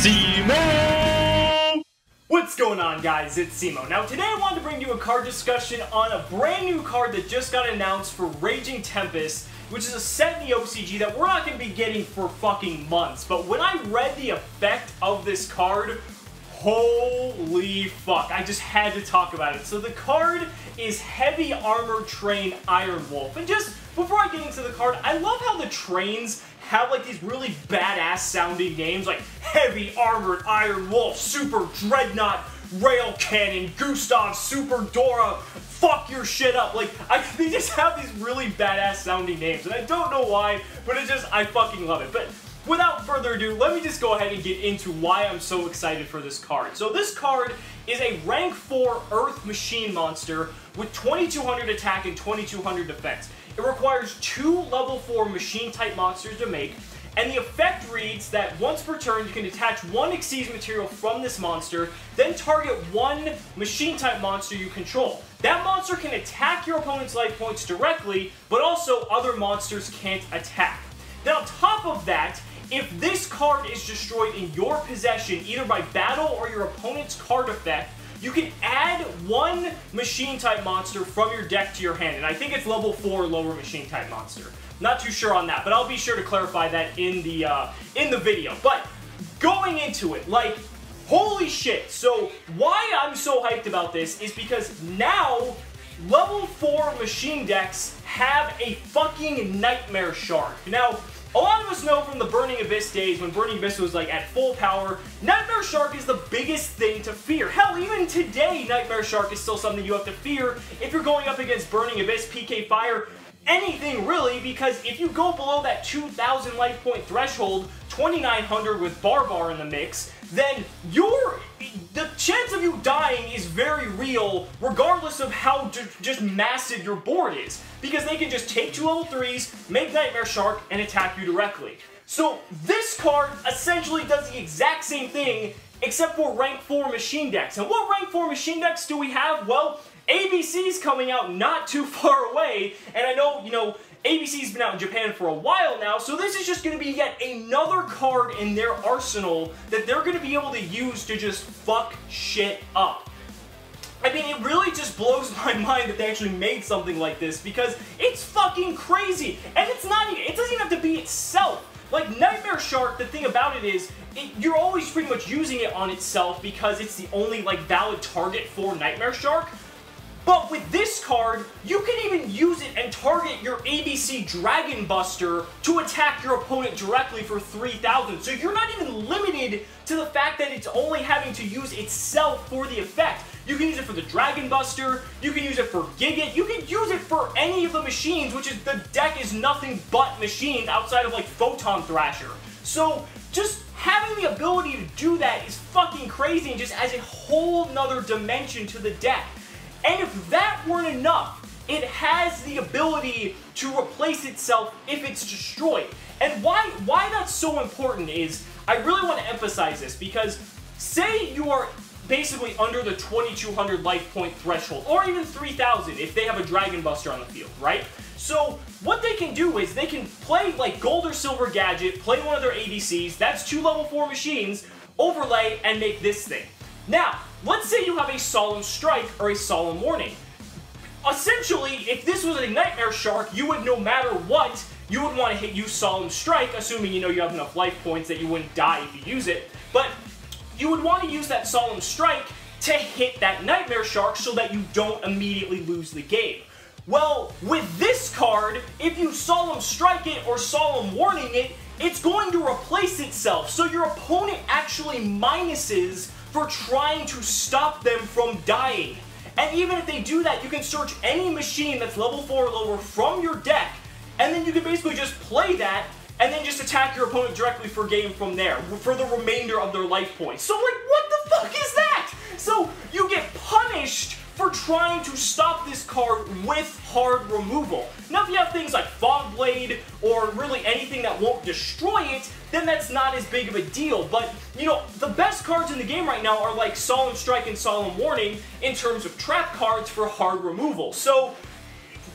Cimoooooooo! What's going on, guys? It's Cimo. Now today I wanted to bring you a card discussion on a brand new card that just got announced for Raging Tempest, which is a set in the OCG that we're not going to be getting for fucking months. But when I read the effect of this card, holy fuck, I just had to talk about it. So the card is Heavy Armor Train Iron Wolf. And just before I get into the card, I love how the trains have like these really badass sounding names like Heavy Armored Iron Wolf, Super Dreadnought, Rail Cannon, Gustav, Super Dora, fuck your shit up. Like, they just have these really badass sounding names, and I don't know why, but I fucking love it. But without further ado, let me just go ahead and get into why I'm so excited for this card. So this card is a rank 4 Earth Machine monster with 2200 attack and 2200 defense. It requires 2 level 4 machine type monsters to make, and the effect reads that once per turn you can detach 1 Xyz material from this monster, then target 1 machine type monster you control. That monster can attack your opponent's life points directly, but also other monsters can't attack. Then on top of that, if this card is destroyed in your possession, either by battle or your opponent's card effect, you can add 1 machine type monster from your deck to your hand, and I think it's level 4 lower machine type monster. Not too sure on that, but I'll be sure to clarify that in the video. But going into it, like, holy shit! So why I'm so hyped about this is because now level 4 machine decks have a fucking Nightmare Shark. Now, a lot of us know from the Burning Abyss days, when Burning Abyss was like at full power, Nightmare Shark is the biggest thing to fear. Hell, even today, Nightmare Shark is still something you have to fear if you're going up against Burning Abyss, PK Fire, anything really, because if you go below that 2,000 life point threshold, 2,900 with Barbar in the mix, then the chance of you dying is very real, regardless of how just massive your board is. Because they can just take 2 level 3s, make Nightmare Shark, and attack you directly. So this card essentially does the exact same thing, except for rank 4 machine decks. And what rank 4 machine decks do we have? Well, ABC's coming out not too far away, and I know, ABC's been out in Japan for a while now, so this is just going to be yet another card in their arsenal that they're going to be able to use to just fuck shit up. I mean, it really just blows my mind that they actually made something like this, because it's fucking crazy, and it doesn't even have to be itself. Like, Nightmare Shark, the thing about it is, you're always pretty much using it on itself because it's the only, like, valid target for Nightmare Shark. But with this card, you can even use it and target your ABC Dragon Buster to attack your opponent directly for 3,000. So you're not even limited to the fact that it's only having to use itself for the effect. You can use it for the Dragon Buster, you can use it for Gigat, you can use it for any of the machines, which is, the deck is nothing but machines outside of like Photon Thrasher. So just having the ability to do that is fucking crazy and just adds a whole nother dimension to the deck. And if that weren't enough, it has the ability to replace itself if it's destroyed. And why that's so important is, I really want to emphasize this, because say you are basically under the 2,200 life point threshold, or even 3,000 if they have a Dragon Buster on the field, right? So what they can do is they can play like Gold or Silver Gadget, play one of their ADCs, that's 2 level 4 machines, overlay, and make this thing. Now, let's say you have a Solemn Strike or a Solemn Warning. Essentially, if this was a Nightmare Shark, you would, no matter what, you would want to use Solemn Strike, assuming you have enough life points that you wouldn't die if you use it. But you would want to use that Solemn Strike to hit that Nightmare Shark so that you don't immediately lose the game. Well, with this card, if you Solemn Strike it or Solemn Warning it, it's going to replace itself, so your opponent actually minuses for trying to stop them from dying. And even if they do that, you can search any machine that's level 4 or lower from your deck, and then you can basically just play that, and then just attack your opponent directly for game from there, for the remainder of their life points. So, like, what the fuck is that? So, you get punished for trying to stop this card with hard removal. Now, if you have things like Fog Blade, or really anything that won't destroy it, then that's not as big of a deal. But, the best cards in the game right now are like Solemn Strike and Solemn Warning in terms of trap cards for hard removal. So,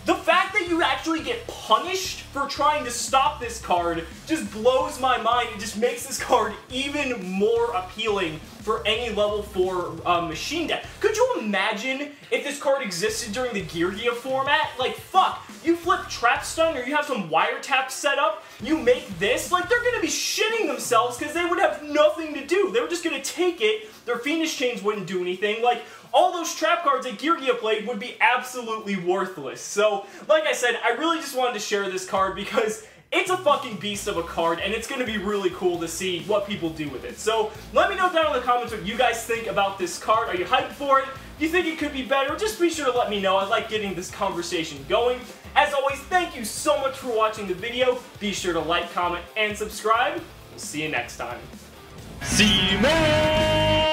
The fact that you actually get punished for trying to stop this card just blows my mind. It just makes this card even more appealing for any level 4 machine deck. Could you imagine if this card existed during the Gear format? Like, fuck, you flip Trap Stun or you have some wiretap set up, you make this, like, they're gonna be shitting themselves because they would have nothing to do. They were just gonna take it, their Fiendish Chains wouldn't do anything, like, all those trap cards that Gear played would be absolutely worthless. So, like I said, I really just wanted to share this card because it's a fucking beast of a card, and it's going to be really cool to see what people do with it. So, let me know down in the comments what you guys think about this card. Are you hyped for it? Do you think it could be better? Just be sure to let me know. I like getting this conversation going. As always, thank you so much for watching the video. Be sure to like, comment, and subscribe. We'll see you next time. Cimoooooooo!